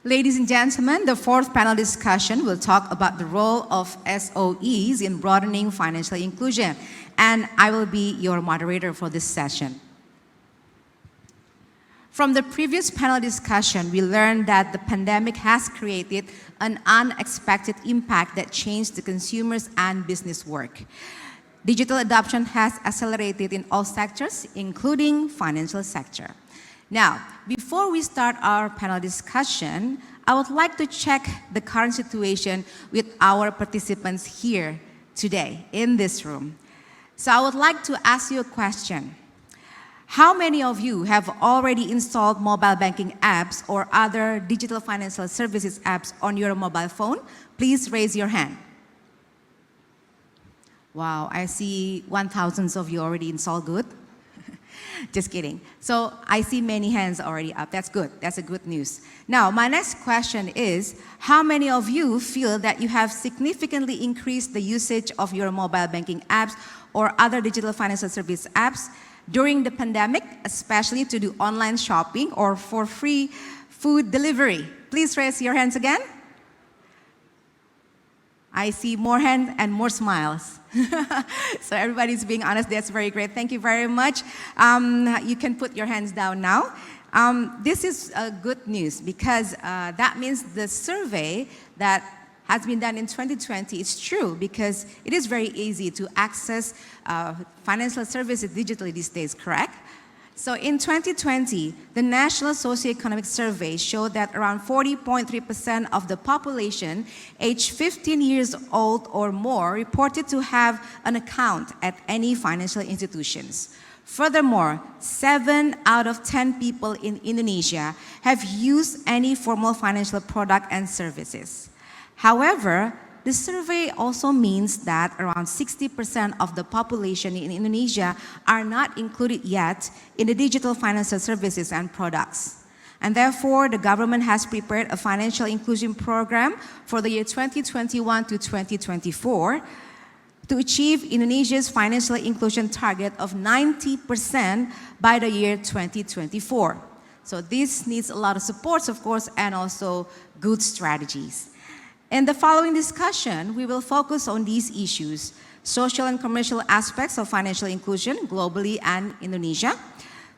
Ladies and gentlemen, the fourth panel discussion will talk about the role of SOEs in broadening financial inclusion, and I will be your moderator for this session. From the previous panel discussion, we learned that the pandemic has created an unexpected impact that changed the consumers and business work. Digital adoption has accelerated in all sectors, including financial sector. Now, before we start our panel discussion, I would like to check the current situation with our participants here today in this room. So I would like to ask you a question. How many of you have already installed mobile banking apps or other digital financial services apps on your mobile phone? Please raise your hand. Wow, I see 1,000 of you already installed. Good. Just kidding. So I see many hands already up. That's good. That's a good news. Now, my next question is, how many of you feel that you have significantly increased the usage of your mobile banking apps or other digital financial service apps during the pandemic, especially to do online shopping or for free food delivery? Please raise your hands again. I see more hands and more smiles. So everybody's being honest. That's very great. Thank you very much. You can put your hands down now. This is good news because that means the survey that has been done in 2020 is true because it is very easy to access financial services digitally these days, correct? So in 2020, the National Socioeconomic Survey showed that around 40.3% of the population aged 15 years old or more reported to have an account at any financial institutions. Furthermore, 7 out of 10 people in Indonesia have used any formal financial product and services. However, the survey also means that around 60% of the population in Indonesia are not included yet in the digital financial services and products. And therefore, the government has prepared a financial inclusion program for the year 2021 to 2024 to achieve Indonesia's financial inclusion target of 90% by the year 2024. So this needs a lot of support, of course, and also good strategies. In the following discussion, we will focus on these issues: social and commercial aspects of financial inclusion globally and Indonesia,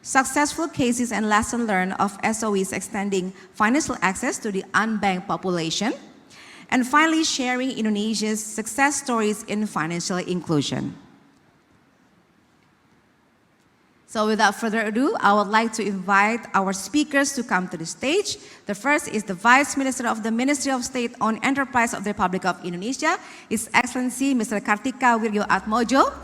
successful cases and lessons learned of SOEs extending financial access to the unbanked population, and finally sharing Indonesia's success stories in financial inclusion. So without further ado, I would like to invite our speakers to come to the stage. The first is the Vice Minister of the Ministry of State-Owned Enterprise of the Republic of Indonesia, His Excellency Mr. Kartika Wirjoatmojo.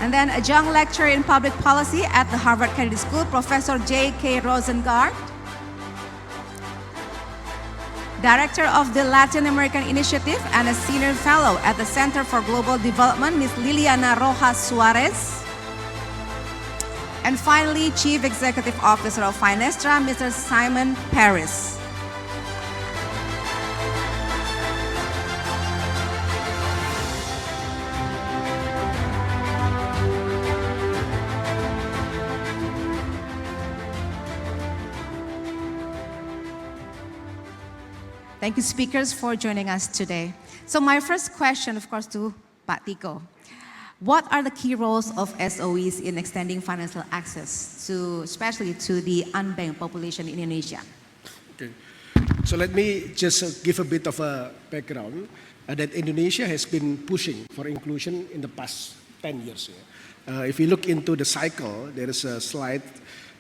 And then adjunct lecturer in public policy at the Harvard Kennedy School, Professor J.K. Rosengart. Director of the Latin American Initiative and a Senior Fellow at the Center for Global Development, Ms. Liliana Rojas Suarez. And finally, Chief Executive Officer of Finestra, Mr. Simon Paris. Thank you, speakers, for joining us today. So my first question, of course, to Pak Tiko. What are the key roles of SOEs in extending financial access, especially to the unbanked population in Indonesia? Okay. So let me just give a bit of a background that Indonesia has been pushing for inclusion in the past 10 years. If you look into the cycle, there is a slide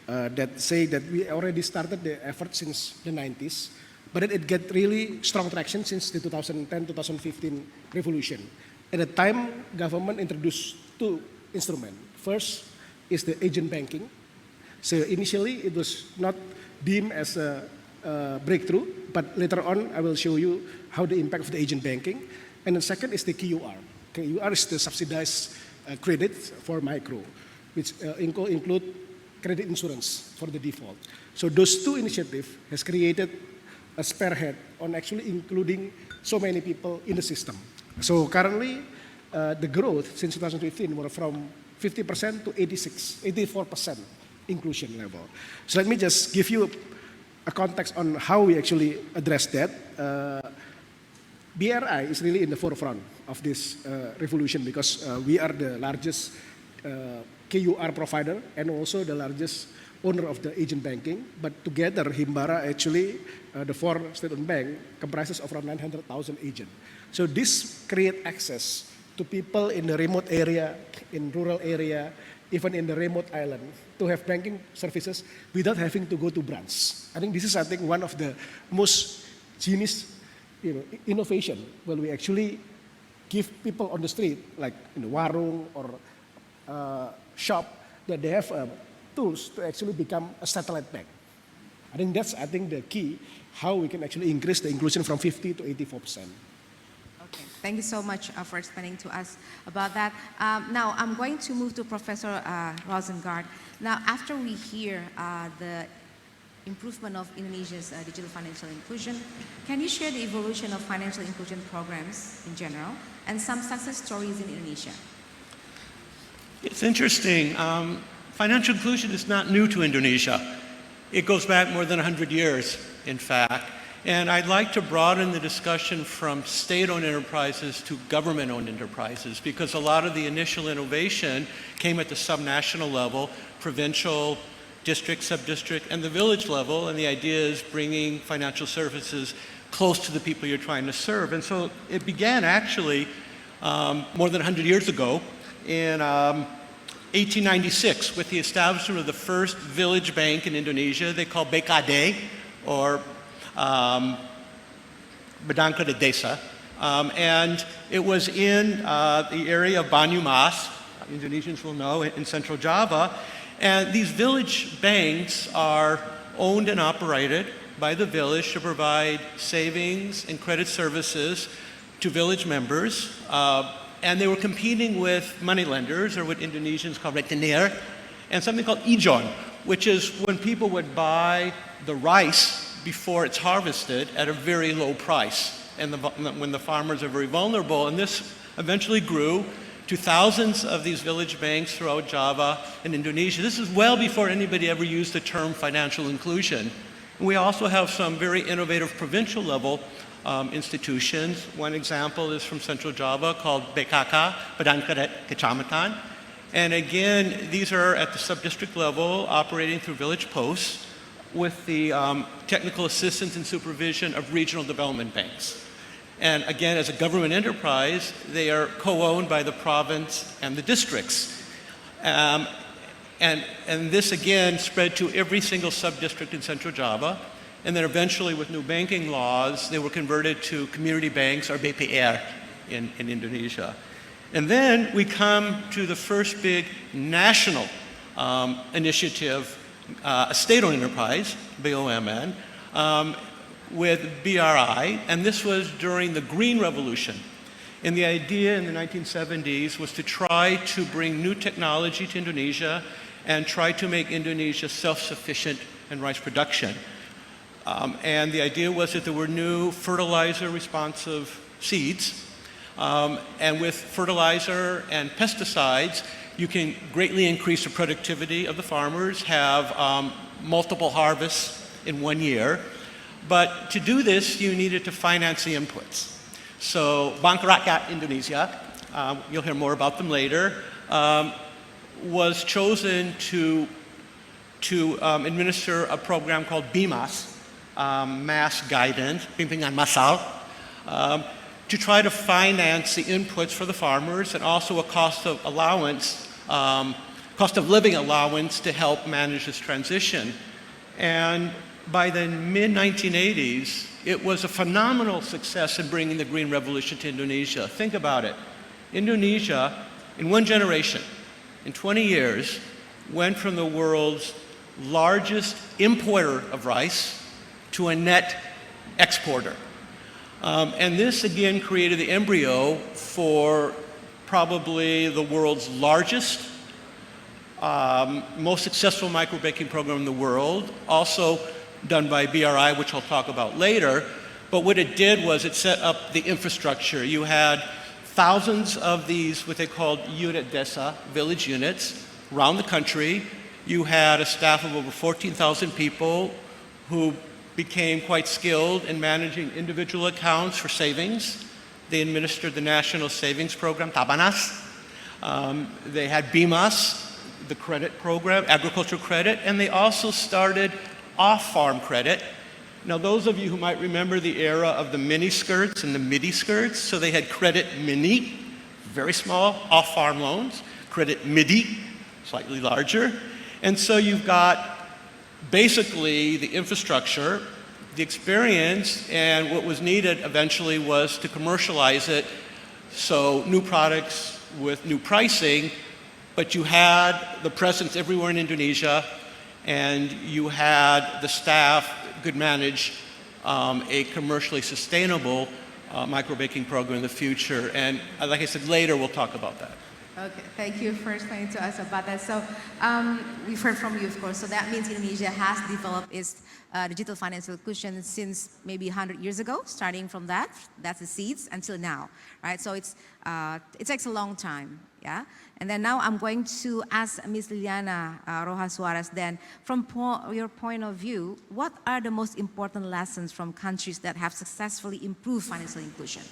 that say that we already started the effort since the 90s. But it get really strong traction since the 2010-2015 revolution. At the time, government introduced 2 instruments. First is the agent banking. So initially, it was not deemed as a breakthrough, but later on, I will show you how the impact of the agent banking. And the second is the KUR. KUR is the subsidized credit for micro, which include credit insurance for the default. So those 2 initiatives has created a spearhead on actually including so many people in the system. So currently, the growth since 2015 were from 50% to 84% inclusion level. So let me just give you a context on how we actually address that. BRI is really in the forefront of this revolution because we are the largest KUR provider and also the largest owner of the agent banking. But together, Himbara actually, the four state-owned bank comprises of around 900,000 agents. So this create access to people in the remote area, in rural area, even in the remote island, to have banking services without having to go to branch. I think this is, one of the most genius, innovation, where we actually give people on the street, like in the warung or shop, that they have tools to actually become a satellite bank. I think that's the key, how we can actually increase the inclusion from 50 to 84%. Okay, thank you so much for explaining to us about that. Now, I'm going to move to Professor Rosengart. Now, after we hear the improvement of Indonesia's digital financial inclusion, can you share the evolution of financial inclusion programs in general and some success stories in Indonesia? It's interesting. Financial inclusion is not new to Indonesia. It goes back more than 100 years, in fact. And I'd like to broaden the discussion from state-owned enterprises to government-owned enterprises, because a lot of the initial innovation came at the subnational level, provincial, district, sub-district, and the village level. And the idea is bringing financial services close to the people you're trying to serve. And so it began actually more than 100 years ago in 1896 with the establishment of the first village bank in Indonesia. They call BKD, or Bedangka de Desa. And it was in the area of Banyumas, Indonesians will know, in central Java. And these village banks are owned and operated by the village to provide savings and credit services to village members. And they were competing with moneylenders, or what Indonesians call rentenir, and something called ijon, which is when people would buy the rice before it's harvested at a very low price, and when the farmers are very vulnerable. And this eventually grew to thousands of these village banks throughout Java and Indonesia. This is well before anybody ever used the term financial inclusion. And we also have some very innovative provincial level institutions. One example is from Central Java called BKK, Bedangka Kecamatan. And again, these are at the sub-district level, operating through village posts with the technical assistance and supervision of regional development banks. And again, as a government enterprise, they are co-owned by the province and the districts. And this again spread to every single sub-district in Central Java. And then eventually, with new banking laws, they were converted to community banks, or BPR, in Indonesia. And then we come to the first big national initiative, a state-owned enterprise, BOMN, with BRI, and this was during the Green Revolution. And the idea in the 1970s was to try to bring new technology to Indonesia and try to make Indonesia self-sufficient in rice production. And the idea was that there were new fertilizer-responsive seeds, and with fertilizer and pesticides, you can greatly increase the productivity of the farmers, have multiple harvests in 1 year. But to do this, you needed to finance the inputs. So Bank Rakyat Indonesia, you'll hear more about them later, was chosen to administer a program called BIMAS, Mass Guidance, Bimbingan Masal, to try to finance the inputs for the farmers, and also a cost of living allowance to help manage this transition. And by the mid-1980s, it was a phenomenal success in bringing the Green Revolution to Indonesia. Think about it. Indonesia, in one generation, in 20 years, went from the world's largest importer of rice to a net exporter. And this again created the embryo for probably the world's largest, most successful microbanking program in the world, also done by BRI, which I'll talk about later. But what it did was it set up the infrastructure. You had thousands of these, what they called unit desa, village units, around the country. you had a staff of over 14,000 people who became quite skilled in managing individual accounts for savings. They administered the National Savings Program, Tabanas. They had BIMAS, the credit program, agricultural credit, and they also started off-farm credit. Now, those of you who might remember the era of the mini skirts and the midi skirts, so they had credit mini, very small, off-farm loans, credit midi, slightly larger. And so you've got basically the infrastructure, the experience, and what was needed eventually was to commercialize it, so new products with new pricing, but you had the presence everywhere in Indonesia, and you had the staff could manage a commercially sustainable microbanking program in the future. And like I said, later we'll talk about that. Okay, thank you for explaining to us about that. So we've heard from you, of course. So that means Indonesia has developed its digital financial inclusion since maybe 100 years ago, starting from that's the seeds, until now, right? So it takes a long time, yeah? And then now I'm going to ask Ms. Liliana Rojas Suarez then, from your point of view, what are the most important lessons from countries that have successfully improved financial inclusion?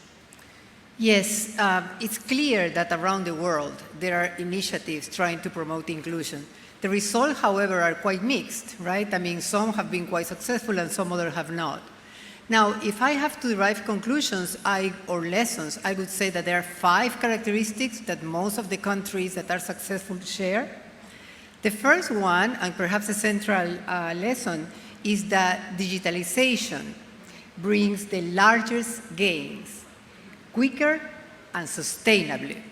Yes, it's clear that around the world there are initiatives trying to promote inclusion. The results, however, are quite mixed, right? I mean, some have been quite successful and some others have not. Now, if I have to derive conclusions or lessons, I would say that there are 5 characteristics that most of the countries that are successful share. The first one, and perhaps a central lesson, is that digitalization brings the largest gains, quicker and sustainably.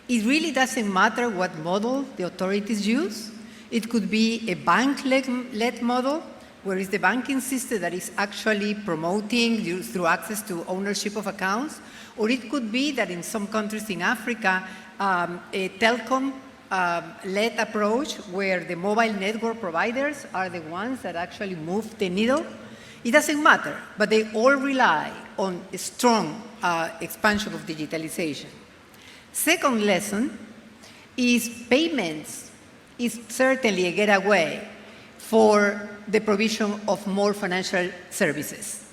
It really doesn't matter what model the authorities use. It could be a bank-led model, where it's the banking system that is actually promoting through access to ownership of accounts, or it could be that in some countries in Africa, a telecom-led approach where the mobile network providers are the ones that actually move the needle. It doesn't matter, but they all rely on a strong expansion of digitalization. Second lesson is payments is certainly a getaway for the provision of more financial services.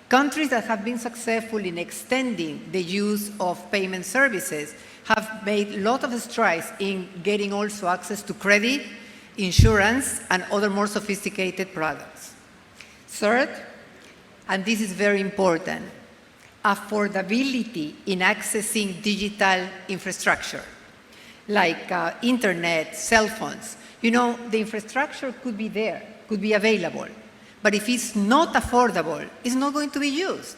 Countries that have been successful in extending the use of payment services have made a lot of strides in getting also access to credit, insurance, and other more sophisticated products. Third, and this is very important, affordability in accessing digital infrastructure, like internet, cell phones. You know, the infrastructure could be there, could be available, but if it's not affordable, it's not going to be used.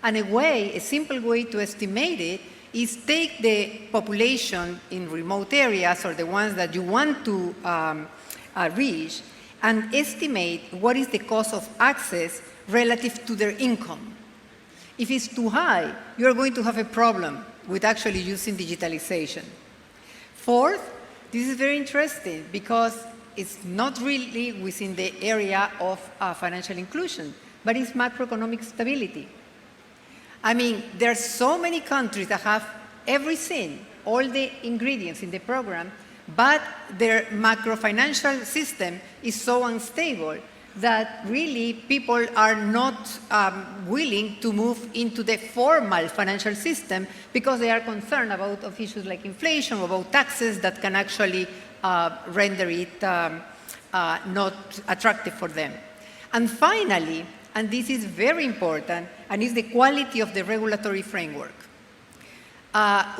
And a simple way to estimate it is take the population in remote areas or the ones that you want to reach and estimate what is the cost of access relative to their income. If it's too high, you're going to have a problem with actually using digitalization. Fourth, this is very interesting because it's not really within the area of financial inclusion, but it's macroeconomic stability. I mean, there are so many countries that have everything, all the ingredients in the program, but their macro-financial system is so unstable that really people are not willing to move into the formal financial system because they are concerned about issues like inflation, about taxes that can actually render it not attractive for them. And finally, and this is very important, and is the quality of the regulatory framework.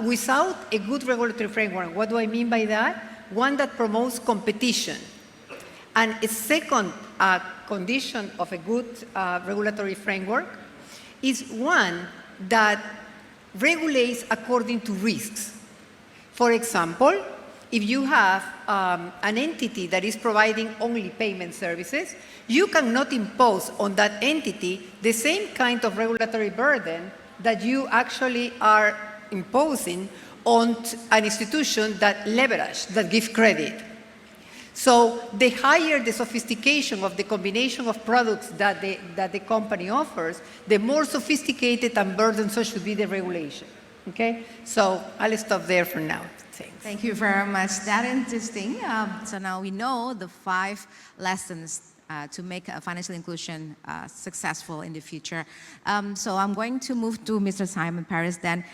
Without a good regulatory framework, what do I mean by that? One that promotes competition. And a second condition of a good regulatory framework is one that regulates according to risks. For example, if you have an entity that is providing only payment services, you cannot impose on that entity the same kind of regulatory burden that you actually are imposing on an institution that leverage, that give credit. So the higher the sophistication of the combination of products that the company offers, the more sophisticated and burdensome should be the regulation. Okay? So I'll stop there for now. Thanks. Thank you very much. That interesting. So now we know the 5 lessons to make financial inclusion successful in the future. So I'm going to move to Mr. Simon Paris then.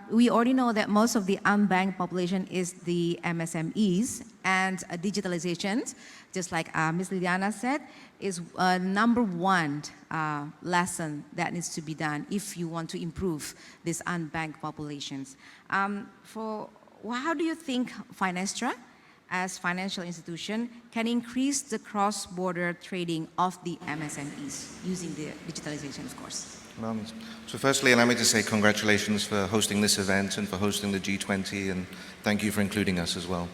We already know that most of the unbanked population is the MSMEs, and digitalization, just like Ms. Liliana said, is number 1 lesson that needs to be done if you want to improve these unbanked populations. How do you think Finestra, as financial institution, can increase the cross-border trading of the MSMEs using the digitalization, of course? So firstly, allow me to say congratulations for hosting this event and for hosting the G20, and thank you for including us as well.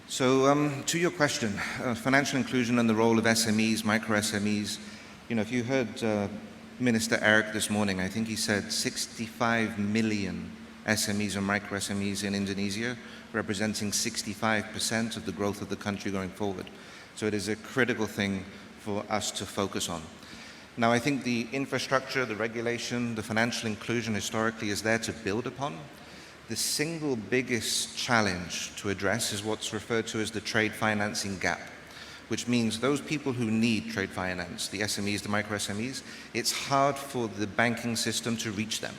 So to your question, financial inclusion and the role of SMEs, micro SMEs, if you heard Minister Eric this morning, I think he said 65 million SMEs and micro SMEs in Indonesia, representing 65% of the growth of the country going forward. So it is a critical thing for us to focus on. Now, I think the infrastructure, the regulation, the financial inclusion historically is there to build upon. The single biggest challenge to address is what's referred to as the trade financing gap, which means those people who need trade finance, the SMEs, the micro SMEs, it's hard for the banking system to reach them.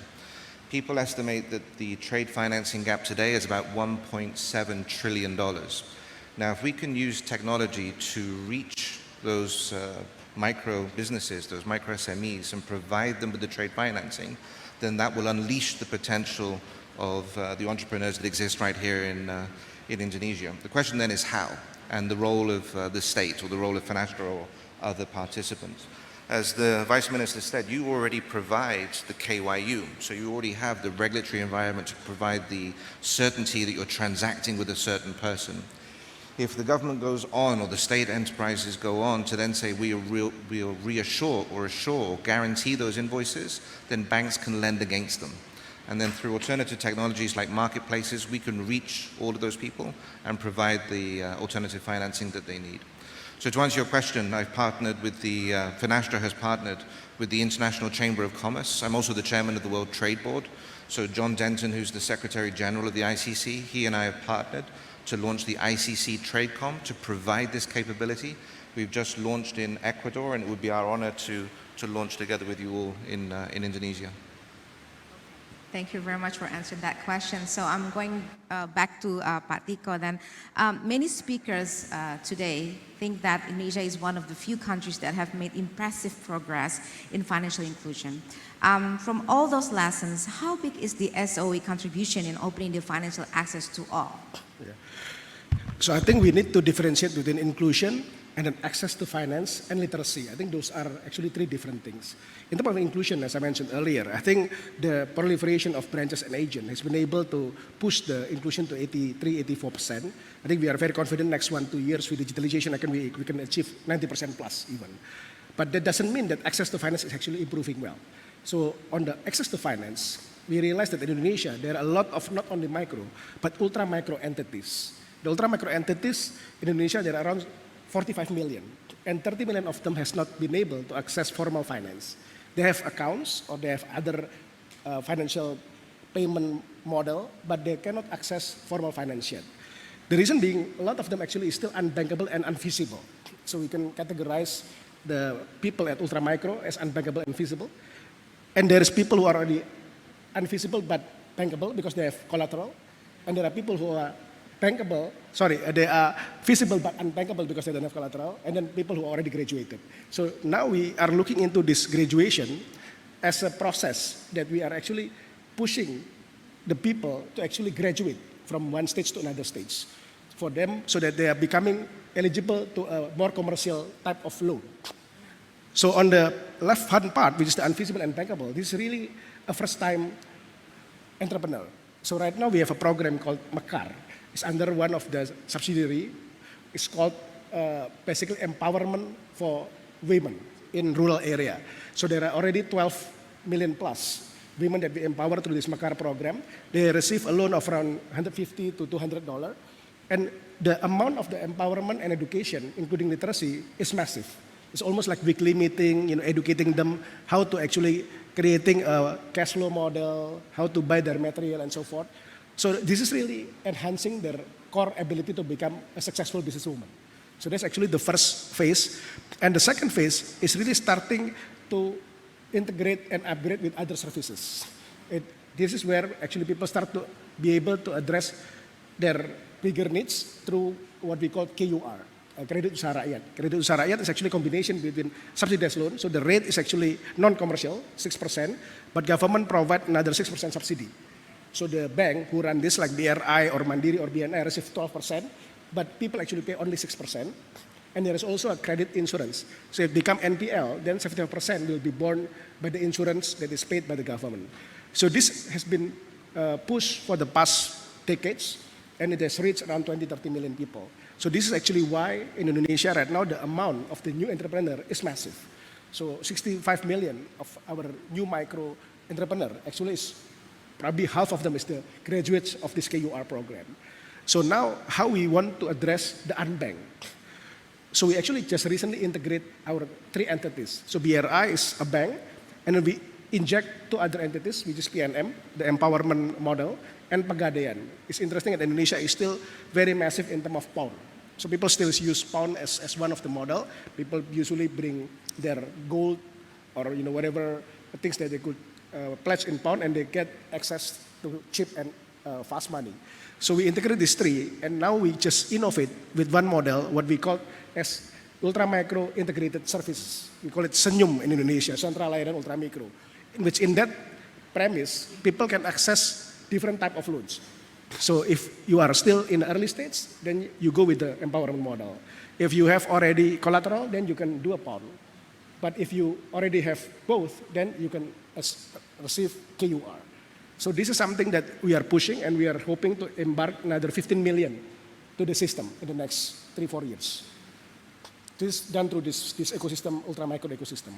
People estimate that the trade financing gap today is about $1.7 trillion. Now, if we can use technology to reach those micro businesses, those micro SMEs, and provide them with the trade financing, then that will unleash the potential of the entrepreneurs that exist right here in Indonesia. The question then is how, and the role of the state, or the role of Finastra or other participants. As the Vice Minister said, you already provide the KYU, so you already have the regulatory environment to provide the certainty that you're transacting with a certain person. If the government goes on, or the state enterprises go on to then say we'll reassure or assure or guarantee those invoices, then banks can lend against them. And then through alternative technologies like marketplaces, we can reach all of those people and provide the alternative financing that they need. So to answer your question, I've partnered with Finastra has partnered with the International Chamber of Commerce. I'm also the chairman of the World Trade Board. So John Denton, who's the Secretary General of the ICC, he and I have partnered to launch the ICC TradeCom to provide this capability. We've just launched in Ecuador, and it would be our honor to launch together with you all in Indonesia. Thank you very much for answering that question. So I'm going back to Pak Tiko then. Many speakers today think that Indonesia is one of the few countries that have made impressive progress in financial inclusion. From all those lessons, how big is the SOE contribution in opening the financial access to all? Yeah. So I think we need to differentiate between inclusion and then access to finance and literacy. I think those are actually 3 different things. In terms of inclusion, as I mentioned earlier, I think the proliferation of branches and agents has been able to push the inclusion to 83-84%. I think we are very confident next 1-2 years with digitalization, we can achieve 90% plus even. But that doesn't mean that access to finance is actually improving well. So on the access to finance, we realized that in Indonesia, there are a lot of not only micro, but ultra micro entities. The ultra micro entities in Indonesia, there are around 45 million, and 30 million of them has not been able to access formal finance. They have accounts or they have other financial payment model, but they cannot access formal finance yet. The reason being, a lot of them actually is still unbankable and unfeasible. So we can categorize the people at ultra micro as unbankable and feasible. And there is people who are already unfeasible but bankable because they have collateral. And there are people who are they are feasible but unbankable because they don't have collateral, and then people who already graduated. So now we are looking into this graduation as a process that we are actually pushing the people to actually graduate from one stage to another stage for them so that they are becoming eligible to a more commercial type of loan. So on the left-hand part, which is the unfeasible and bankable, this is really a first-time entrepreneur. So right now we have a program called Mekar. It's under one of the subsidiary. It's called basically empowerment for women in rural area. So there are already 12 million plus women that we empower through this Mekar program. They receive a loan of around $150 to $200. And the amount of the empowerment and education, including literacy, is massive. It's almost like weekly meeting, educating them how to actually creating a cash flow model, how to buy their material and so forth. So this is really enhancing their core ability to become a successful businesswoman. So that's actually the first phase. And the second phase is really starting to integrate and upgrade with other services. This is where actually people start to be able to address their bigger needs through what we call KUR, Kredit Usaha Rakyat. Kredit Usaha Rakyat is actually a combination between subsidized loan, so the rate is actually non-commercial, 6%, but government provide another 6% subsidy. So the bank who run this, like BRI or Mandiri or BNI, receive 12%, but people actually pay only 6%. And there is also a credit insurance. So if it become NPL, then 75% will be borne by the insurance that is paid by the government. So this has been pushed for the past decades, and it has reached around 20-30 million people. So this is actually why in Indonesia right now the amount of the new entrepreneur is massive. So 65 million of our new micro entrepreneur actually is probably half of them is the graduates of this KUR program. So now how we want to address the unbanked. So we actually just recently integrate our 3 entities. So BRI is a bank, and then we inject 2 other entities, which is PNM, the empowerment model, and Pegadaian. It's interesting that Indonesia is still very massive in terms of pound. So people still use pound as one of the model. People usually bring their gold or whatever things that they could pledge in pound, and they get access to cheap and fast money. So we integrate these 3, and now we just innovate with one model, what we call as ultra micro integrated services. We call it Senyum in Indonesia, sentra layanan ultra micro, in which in that premise, people can access different type of loans. So if you are still in the early stage, then you go with the empowerment model. If you have already collateral, then you can do a pound. But if you already have both, then you can receive KUR. So this is something that we are pushing, and we are hoping to embark another 15 million to the system in the next 3-4 years. This is done through this ecosystem, ultra micro ecosystem.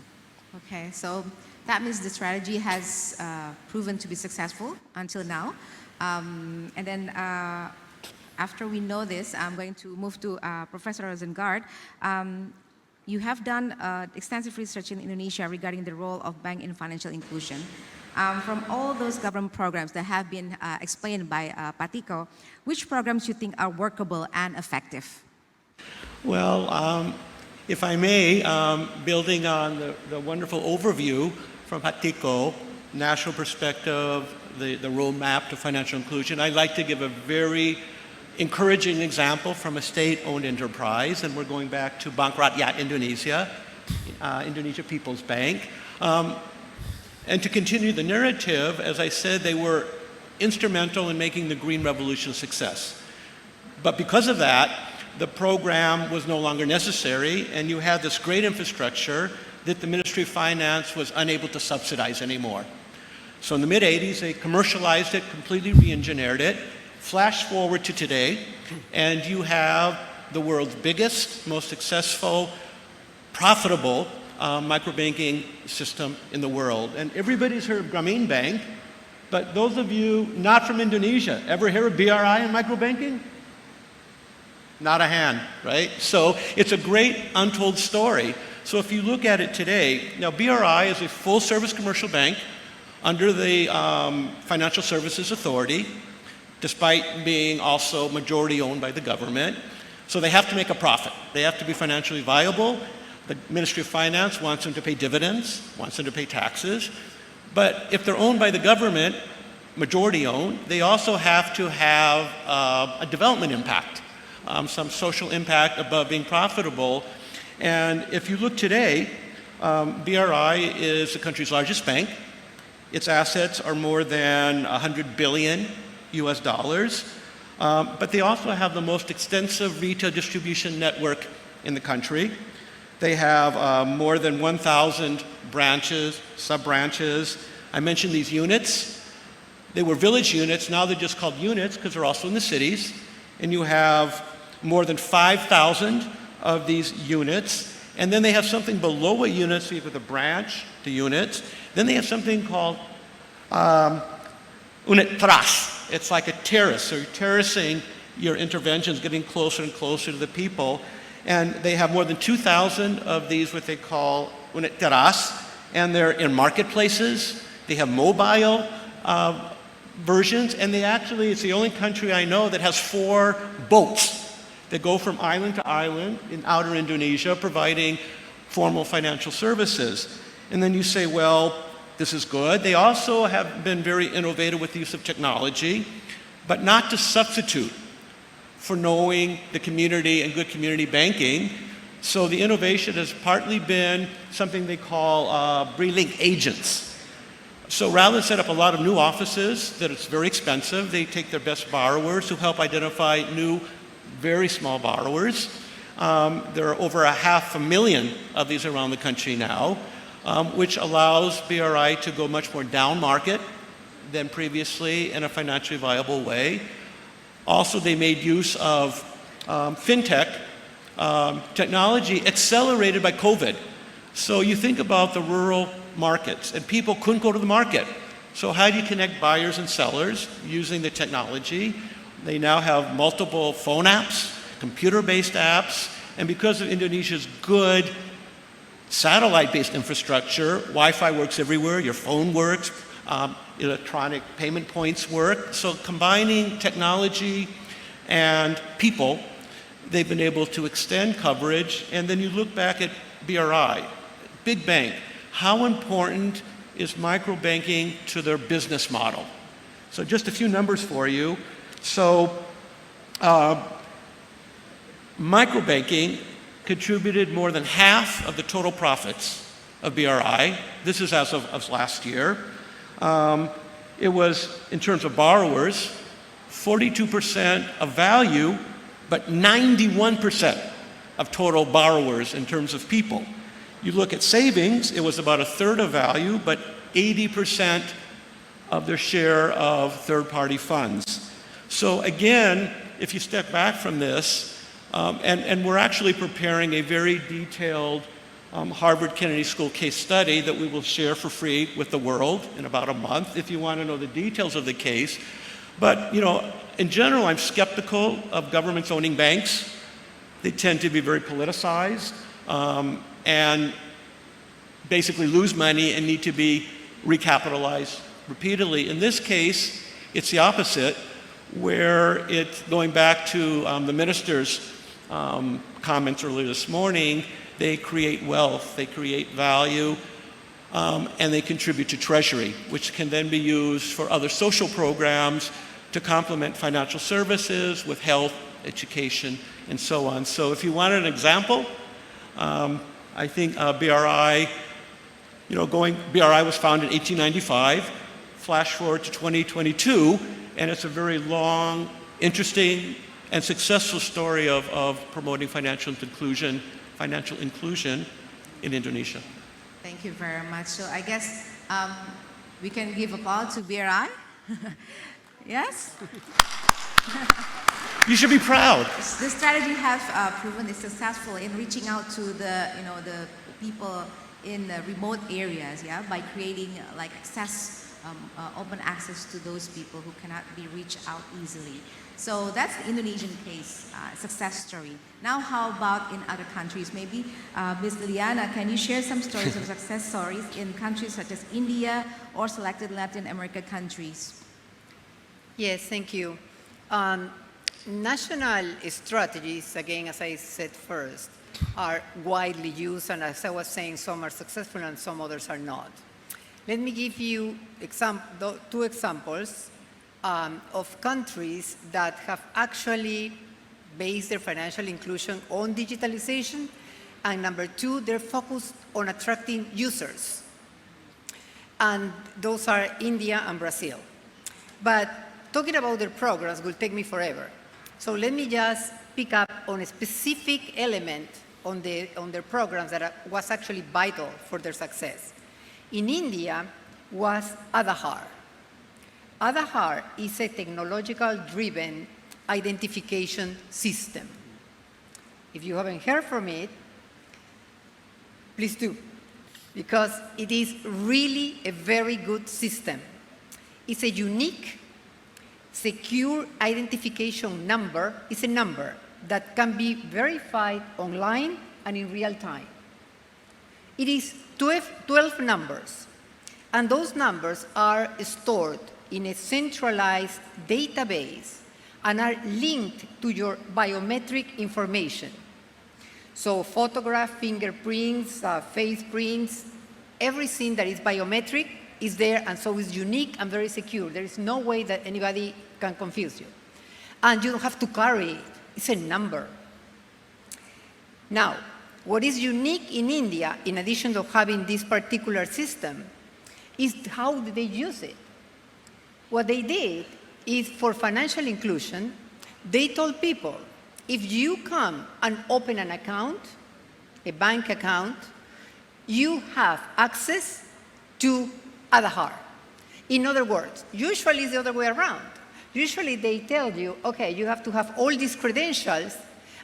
Okay, so that means the strategy has proven to be successful until now. And then after we know this, I'm going to move to Professor Rosengard. You have done extensive research in Indonesia regarding the role of bank in financial inclusion. From all those government programs that have been explained by Patiko, which programs you think are workable and effective? Well, if I may, building on the wonderful overview from Patiko, national perspective, the roadmap to financial inclusion, I'd like to give a very encouraging example from a state-owned enterprise, and we're going back to Bank Rakyat Indonesia, Indonesia People's Bank. And to continue the narrative, as I said, they were instrumental in making the Green Revolution a success. But because of that, the program was no longer necessary, and you had this great infrastructure that the Ministry of Finance was unable to subsidize anymore. So in the mid-'80s, they commercialized it, completely re-engineered it. Flash forward to today, and you have the world's biggest, most successful, profitable microbanking system in the world. And everybody's heard of Grameen Bank, but those of you not from Indonesia, ever hear of BRI and microbanking? Not a hand, right? So it's a great untold story. So if you look at it today, now BRI is a full-service commercial bank under the Financial Services Authority, despite being also majority owned by the government. So they have to make a profit. They have to be financially viable. The Ministry of Finance wants them to pay dividends, wants them to pay taxes. But if they're owned by the government, majority owned, they also have to have a development impact, some social impact above being profitable. And if you look today, BRI is the country's largest bank. Its assets are more than $100 billion US dollars. But they also have the most extensive retail distribution network in the country. They have more than 1,000 branches, sub-branches. I mentioned these units. They were village units. Now they're just called units because they're also in the cities. And you have more than 5,000 of these units. And then they have something below a unit, so you have the branch, the units. Then they have something called unit teras. It's like a terrace. So you're terracing your interventions, getting closer and closer to the people. And they have more than 2,000 of these, what they call unit teras. and they're in marketplaces. They have mobile versions, and it's the only country I know that has 4 boats that go from island to island in outer Indonesia, providing formal financial services. And then you say, well, this is good. They also have been very innovative with the use of technology, but not to substitute for knowing the community and good community banking. So the innovation has partly been something they call Broadening agents. So rather than set up a lot of new offices that it's very expensive, they take their best borrowers who help identify new, very small borrowers. There are over 500,000 of these around the country now, which allows BRI to go much more down market than previously in a financially viable way. Also, they made use of fintech technology accelerated by COVID. So you think about the rural markets, and people couldn't go to the market. So how do you connect buyers and sellers using the technology? They now have multiple phone apps, computer-based apps, and because of Indonesia's good satellite-based infrastructure, Wi-Fi works everywhere, your phone works, electronic payment points work. So combining technology and people, they've been able to extend coverage. And then you look back at BRI, big bank. How important is microbanking to their business model? So just a few numbers for you. So microbanking contributed more than half of the total profits of BRI. This is as of last year. It was, in terms of borrowers, 42% of value, but 91% of total borrowers in terms of people. You look at savings, it was about 1/3 of value, but 80% of their share of third-party funds. So again, if you step back from this, and we're actually preparing a very detailed Harvard Kennedy School case study that we will share for free with the world in about a month if you want to know the details of the case. But, in general, I'm skeptical of governments owning banks. They tend to be very politicized and basically lose money and need to be recapitalized repeatedly. In this case, it's the opposite, where it's going back to the minister's comments earlier this morning. They create wealth, they create value, and they contribute to Treasury, which can then be used for other social programs to complement financial services with health, education, and so on. So if you wanted an example, I think BRI, BRI was founded in 1895, flash forward to 2022, and it's a very long, interesting, and successful story of promoting financial inclusion in Indonesia. Thank you very much. So I guess we can give applause to BRI. Yes? You should be proud. This strategy has proven it's successful in reaching out to the people in the remote areas, by creating open access to those people who cannot be reached out easily. So that's the Indonesian case, success story. Now, how about in other countries? Maybe Ms. Liliana, can you share some stories of success stories in countries such as India or selected Latin America countries? Yes, thank you. National strategies, again, as I said first, are widely used, and as I was saying, some are successful and some others are not. Let me give you two examples of countries that have actually based their financial inclusion on digitalization, and number two, they're focused on attracting users. And those are India and Brazil. But talking about their programs will take me forever. So let me just pick up on a specific element on their programs that was actually vital for their success. In India was Aadhaar. Aadhaar is a technological-driven identification system. If you haven't heard from it, please do, because it is really a very good system. It's a unique, secure identification number. It's a number that can be verified online and in real time. It is 12 numbers, and those numbers are stored in a centralized database and are linked to your biometric information. So photograph, fingerprints, face prints, everything that is biometric is there, and so is unique and very secure. There is no way that anybody can confuse you. And you don't have to carry it. It's a number. Now, what is unique in India, in addition to having this particular system, is how they use it. What they did is, for financial inclusion, they told people, if you come and open an account, a bank account, you have access to Aadhaar. In other words, usually it's the other way around. Usually they tell you, okay, you have to have all these credentials,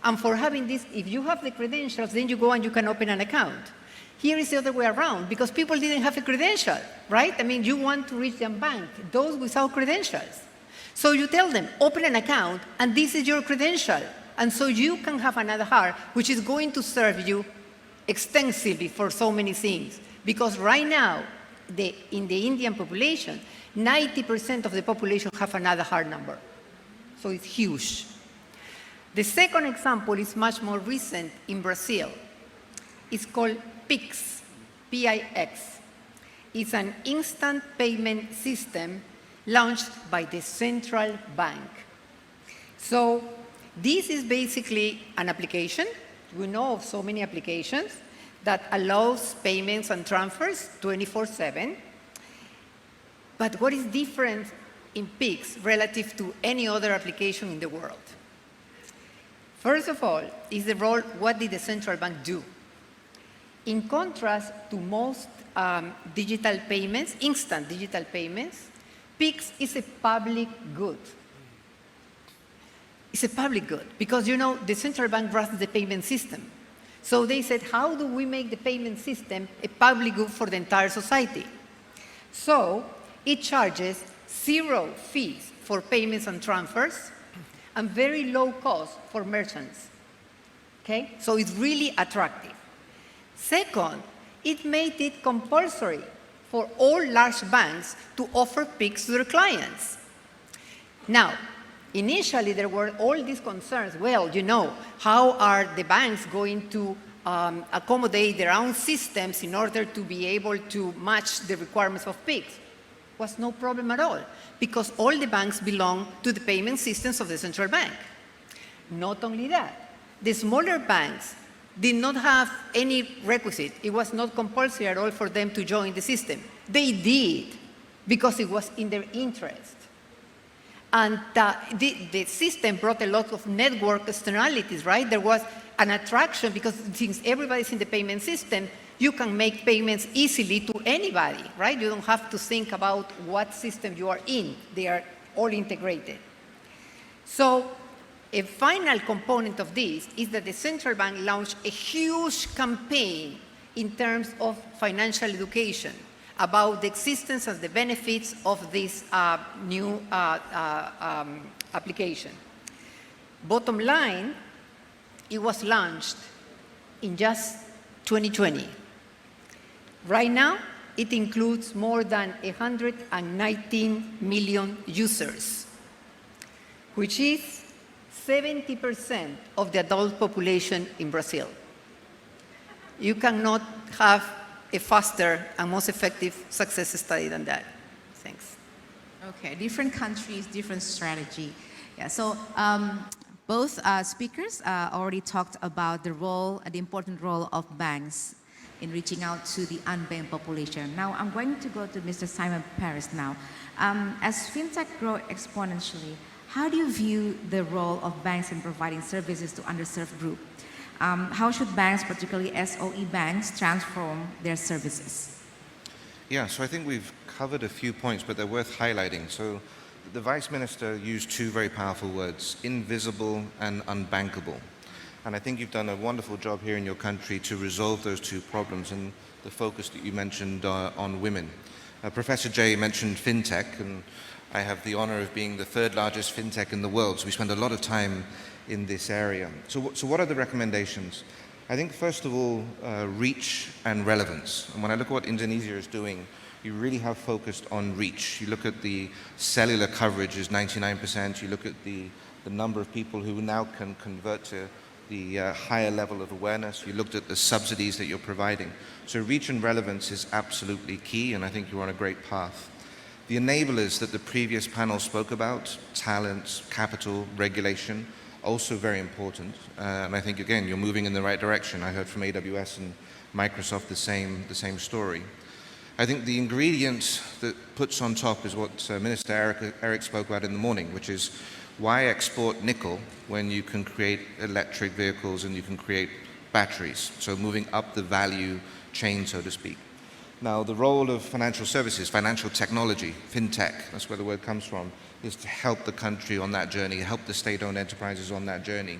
and for having this, if you have the credentials, then you go and you can open an account. Here is the other way around, because people didn't have a credential, right? I mean, you want to reach them bank, those without credentials. So you tell them, open an account, and this is your credential. And so you can have an Aadhaar, which is going to serve you extensively for so many things. Because right now, in the Indian population, 90% of the population have an Aadhaar number. So it's huge. The second example is much more recent in Brazil. It's called PIX, P-I-X. It's an instant payment system launched by the central bank. So this is basically an application. We know of so many applications that allows payments and transfers 24/7. But what is different in PIX relative to any other application in the world? First of all, is the role, what did the central bank do? In contrast to most digital payments, instant digital payments, PIX is a public good. It's a public good because, you know, the central bank runs the payment system. So they said, how do we make the payment system a public good for the entire society? So it charges 0 fees for payments and transfers and very low cost for merchants. Okay? So it's really attractive. Second, it made it compulsory for all large banks to offer PIX to their clients. Now, initially there were all these concerns. Well, you know, how are the banks going to accommodate their own systems in order to be able to match the requirements of PIX? Was no problem at all, because all the banks belong to the payment systems of the central bank. Not only that, the smaller banks did not have any requisite. It was not compulsory at all for them to join the system. They did, because it was in their interest. And the system brought a lot of network externalities, right? There was an attraction, because since everybody's in the payment system, you can make payments easily to anybody, right? You don't have to think about what system you are in. They are all integrated. So a final component of this is that the central bank launched a huge campaign in terms of financial education about the existence and the benefits of this new application. Bottom line, it was launched in just 2020. Right now, it includes more than 119 million users, which is 70% of the adult population in Brazil. You cannot have a faster and most effective success study than that. Thanks. Okay, different countries, different strategy. Yeah, so both speakers already talked about the role, the important role of banks in reaching out to the unbanked population. Now, I'm going to go to Mr. Simon Paris now. As fintech grow exponentially, how do you view the role of banks in providing services to underserved groups? How should banks, particularly SOE banks, transform their services? Yeah, so I think we've covered a few points, but they're worth highlighting. So the Vice Minister used two very powerful words, invisible and unbankable. And I think you've done a wonderful job here in your country to resolve those two problems and the focus that you mentioned on women. Professor Jay mentioned fintech, and I have the honor of being the third largest fintech in the world, so we spend a lot of time in this area. So what are the recommendations? I think, first of all, reach and relevance. And when I look at what Indonesia is doing, you really have focused on reach. You look at the cellular coverage is 99%. You look at the number of people who now can convert to the higher level of awareness. You looked at the subsidies that you're providing. So reach and relevance is absolutely key, and I think you're on a great path. The enablers that the previous panel spoke about, talent, capital, regulation, also very important. And I think, again, you're moving in the right direction. I heard from AWS and Microsoft the same story. I think the ingredient that puts on top is what Minister Eric spoke about in the morning, which is why export nickel when you can create electric vehicles and you can create batteries? So moving up the value chain, so to speak. Now, the role of financial services, financial technology, fintech, that's where the word comes from, is to help the country on that journey, help the state-owned enterprises on that journey.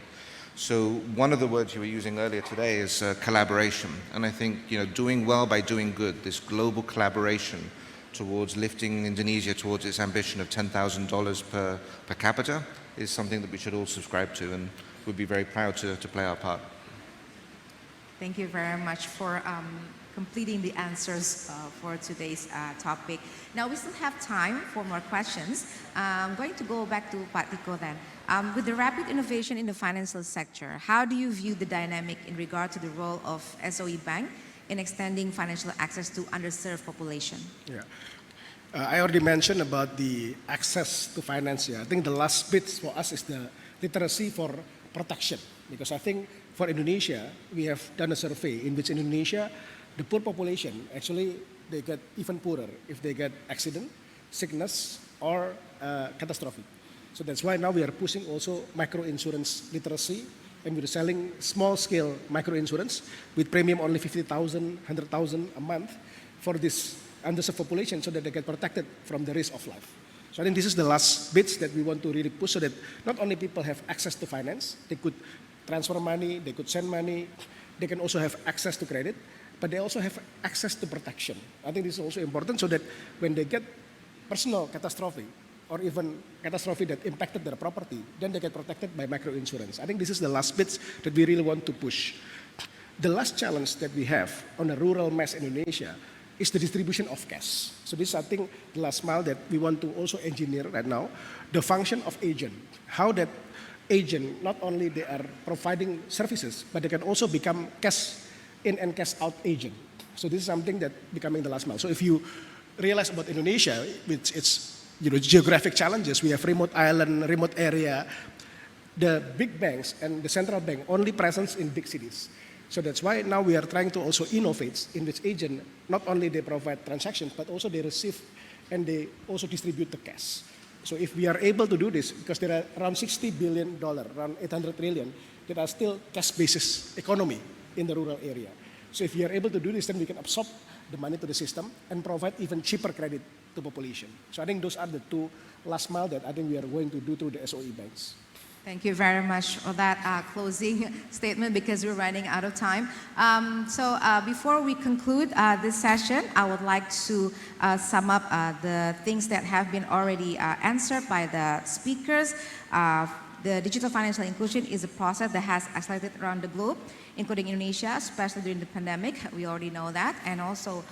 So one of the words you were using earlier today is collaboration. And I think, doing well by doing good, this global collaboration towards lifting Indonesia towards its ambition of $10,000 per capita is something that we should all subscribe to, and we'd be very proud to play our part. Thank you very much for completing the answers for today's topic. Now we still have time for more questions. I'm going to go back to Pak Tiko then. With the rapid innovation in the financial sector, how do you view the dynamic in regard to the role of SOE Bank in extending financial access to underserved population? Yeah. I already mentioned about the access to finance. Yeah. I think the last bit for us is the literacy for protection. Because I think for Indonesia, we have done a survey in which Indonesia, the poor population, actually, they get even poorer if they get accident, sickness, or catastrophe. So that's why now we are pushing also micro-insurance literacy, and we're selling small-scale micro-insurance with premium only 50,000, 100,000 a month for this underserved population so that they get protected from the risk of life. So I think this is the last bits that we want to really push so that not only people have access to finance, they could transfer money, they could send money, they can also have access to credit, but they also have access to protection. I think this is also important so that when they get personal catastrophe or even catastrophe that impacted their property, then they get protected by micro-insurance. I think this is the last bits that we really want to push. The last challenge that we have on a rural mass Indonesia is the distribution of cash. So this is, I think, the last mile that we want to also engineer right now. The function of agent, how that agent, not only they are providing services, but they can also become cash in and cash out agent. So this is something that becoming the last mile. So if you realize about Indonesia, with its geographic challenges, we have remote island, remote area, the big banks and the central bank only presence in big cities. So that's why now we are trying to also innovate in which agent, not only they provide transactions, but also they receive and they also distribute the cash. So if we are able to do this, because there are around $60 billion, around 800 trillion, that are still cash basis economy in the rural area. So if we are able to do this, then we can absorb the money to the system and provide even cheaper credit to population. So I think those are the two last mile that I think we are going to do through the SOE banks. Thank you very much for that closing statement because we're running out of time. So before we conclude this session, I would like to sum up the things that have been already answered by the speakers. The digital financial inclusion is a process that has accelerated around the globe, including Indonesia, especially during the pandemic. We already know that. And also,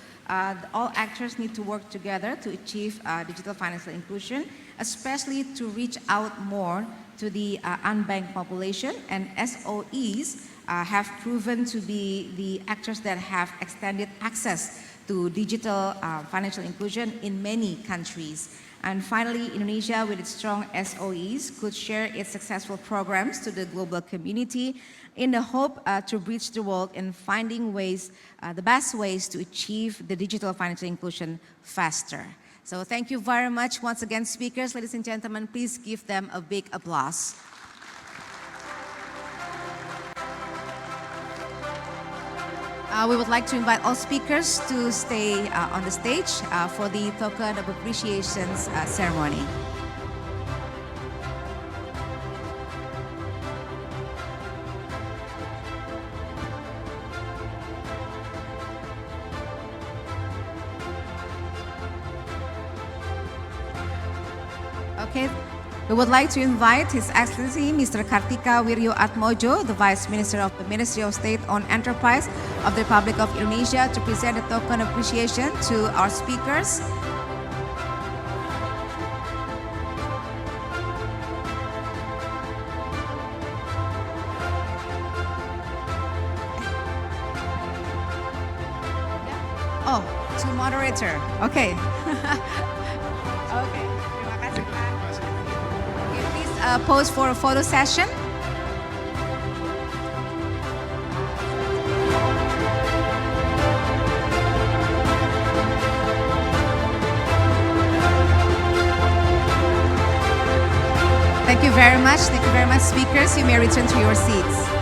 all actors need to work together to achieve digital financial inclusion, especially to reach out more to the unbanked population. And SOEs have proven to be the actors that have extended access to digital financial inclusion in many countries. And finally, Indonesia, with its strong SOEs, could share its successful programs to the global community in the hope to bridge the world in finding ways, the best ways to achieve the digital financial inclusion faster. So thank you very much once again, speakers. Ladies and gentlemen, please give them a big applause. We would like to invite all speakers to stay on the stage for the token of appreciation ceremony. Okay, We would like to invite His Excellency Mr. Kartika Wiryo Atmojo, the Vice Minister of the Ministry of State on Enterprise of the Republic of Indonesia, to present a token of appreciation to our speakers. Oh, to moderator. Okay. Okay. Terima kasih, Pak. Okay, please pose for a photo session. Thank you very much. Thank you very much, speakers. You may return to your seats.